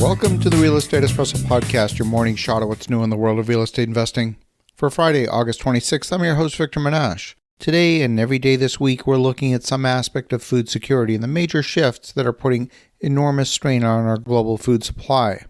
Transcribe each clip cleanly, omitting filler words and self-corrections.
Welcome to the Real Estate Espresso Podcast, your morning shot of what's new in the world of real estate investing. For Friday, August 26th, I'm your host, Victor Menashe. Today and every day this week, we're looking at some aspect of food security and the major shifts that are putting enormous strain on our global food supply.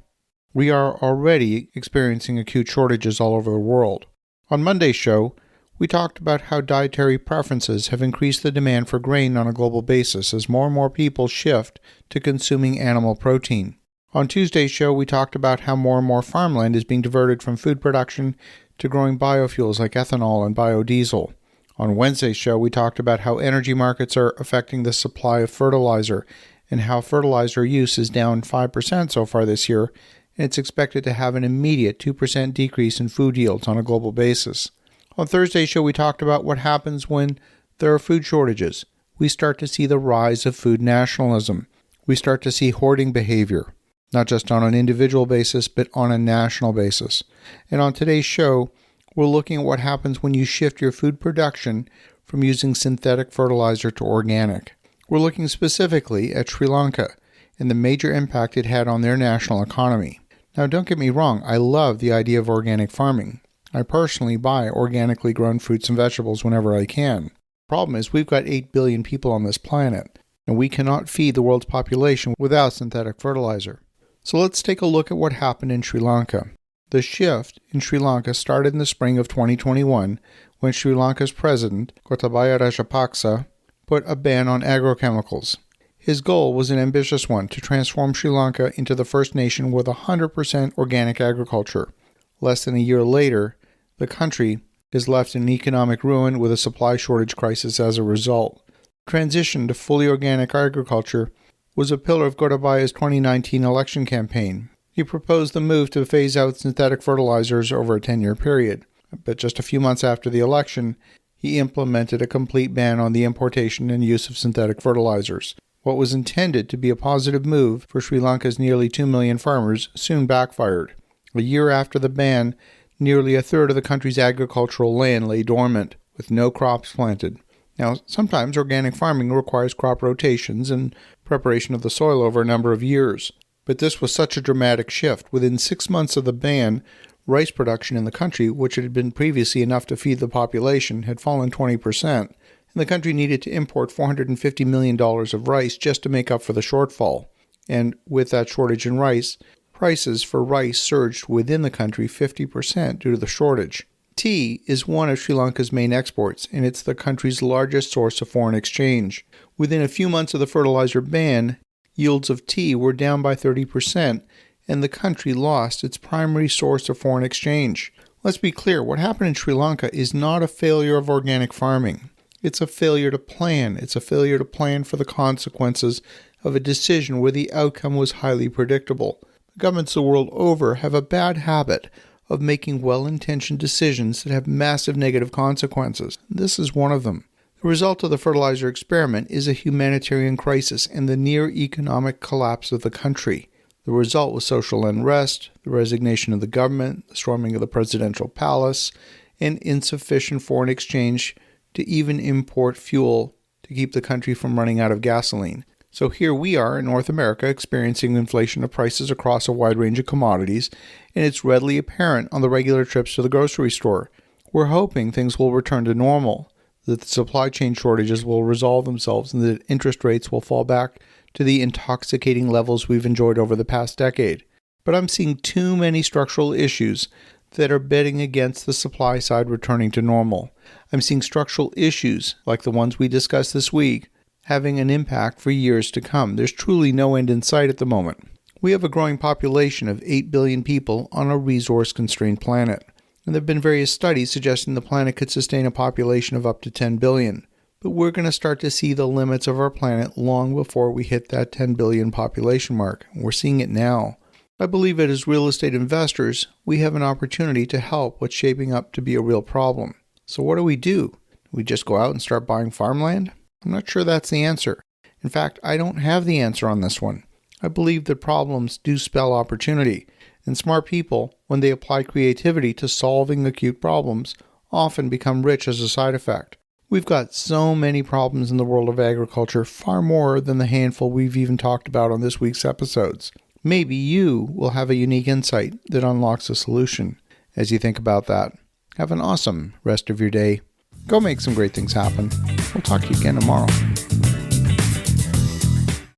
We are already experiencing acute shortages all over the world. On Monday's show, we talked about how dietary preferences have increased the demand for grain on a global basis as more and more people shift to consuming animal protein. On Tuesday's show, we talked about how more and more farmland is being diverted from food production to growing biofuels like ethanol and biodiesel. On Wednesday's show, we talked about how energy markets are affecting the supply of fertilizer and how fertilizer use is down 5% so far this year, and it's expected to have an immediate 2% decrease in food yields on a global basis. On Thursday's show, we talked about what happens when there are food shortages. We start to see the rise of food nationalism. We start to see hoarding behavior, not just on an individual basis, but on a national basis. And on today's show, we're looking at what happens when you shift your food production from using synthetic fertilizer to organic. We're looking specifically at Sri Lanka and the major impact it had on their national economy. Now, don't get me wrong, I love the idea of organic farming. I personally buy organically grown fruits and vegetables whenever I can. The problem is we've got 8 billion people on this planet, and we cannot feed the world's population without synthetic fertilizer. So let's take a look at what happened in Sri Lanka. The shift in Sri Lanka started in the spring of 2021 when Sri Lanka's president, Gotabaya Rajapaksa, put a ban on agrochemicals. His goal was an ambitious one, to transform Sri Lanka into the first nation with 100% organic agriculture. Less than a year later, the country is left in economic ruin with a supply shortage crisis as a result. Transition to fully organic agriculture was a pillar of Gotabaya's 2019 election campaign. He proposed the move to phase out synthetic fertilizers over a 10-year period. But just a few months after the election, he implemented a complete ban on the importation and use of synthetic fertilizers. What was intended to be a positive move for Sri Lanka's nearly 2 million farmers soon backfired. A year after the ban, nearly a third of the country's agricultural land lay dormant, with no crops planted. Now, sometimes organic farming requires crop rotations and preparation of the soil over a number of years. But this was such a dramatic shift. Within 6 months of the ban, rice production in the country, which had been previously enough to feed the population, had fallen 20%, and the country needed to import $450 million of rice just to make up for the shortfall. And with that shortage in rice, prices for rice surged within the country 50% due to the shortage. Tea is one of Sri Lanka's main exports, and it's the country's largest source of foreign exchange. Within a few months of the fertilizer ban, yields of tea were down by 30%, and the country lost its primary source of foreign exchange. Let's be clear, what happened in Sri Lanka is not a failure of organic farming. It's a failure to plan. It's a failure to plan for the consequences of a decision where the outcome was highly predictable. Governments the world over have a bad habit of making well-intentioned decisions that have massive negative consequences. This is one of them. The result of the fertilizer experiment is a humanitarian crisis and the near economic collapse of the country. The result was social unrest, the resignation of the government, the storming of the presidential palace, and insufficient foreign exchange to even import fuel to keep the country from running out of gasoline. So here we are in North America experiencing inflation of prices across a wide range of commodities, and it's readily apparent on the regular trips to the grocery store. We're hoping things will return to normal, that the supply chain shortages will resolve themselves, and that interest rates will fall back to the intoxicating levels we've enjoyed over the past decade. But I'm seeing too many structural issues that are betting against the supply side returning to normal. I'm seeing structural issues, like the ones we discussed this week, having an impact for years to come. There's truly no end in sight at the moment. We have a growing population of 8 billion people on a resource-constrained planet, and there have been various studies suggesting the planet could sustain a population of up to 10 billion. But we're going to start to see the limits of our planet long before we hit that 10 billion population mark. We're seeing it now. I believe that as real estate investors, we have an opportunity to help what's shaping up to be a real problem. So what do? Do we just go out and start buying farmland? I'm not sure that's the answer. In fact, I don't have the answer on this one. I believe that problems do spell opportunity, and smart people, when they apply creativity to solving acute problems, often become rich as a side effect. We've got so many problems in the world of agriculture, far more than the handful we've even talked about on this week's episodes. Maybe you will have a unique insight that unlocks a solution. As you think about that, have an awesome rest of your day. Go make some great things happen. We'll talk to you again tomorrow.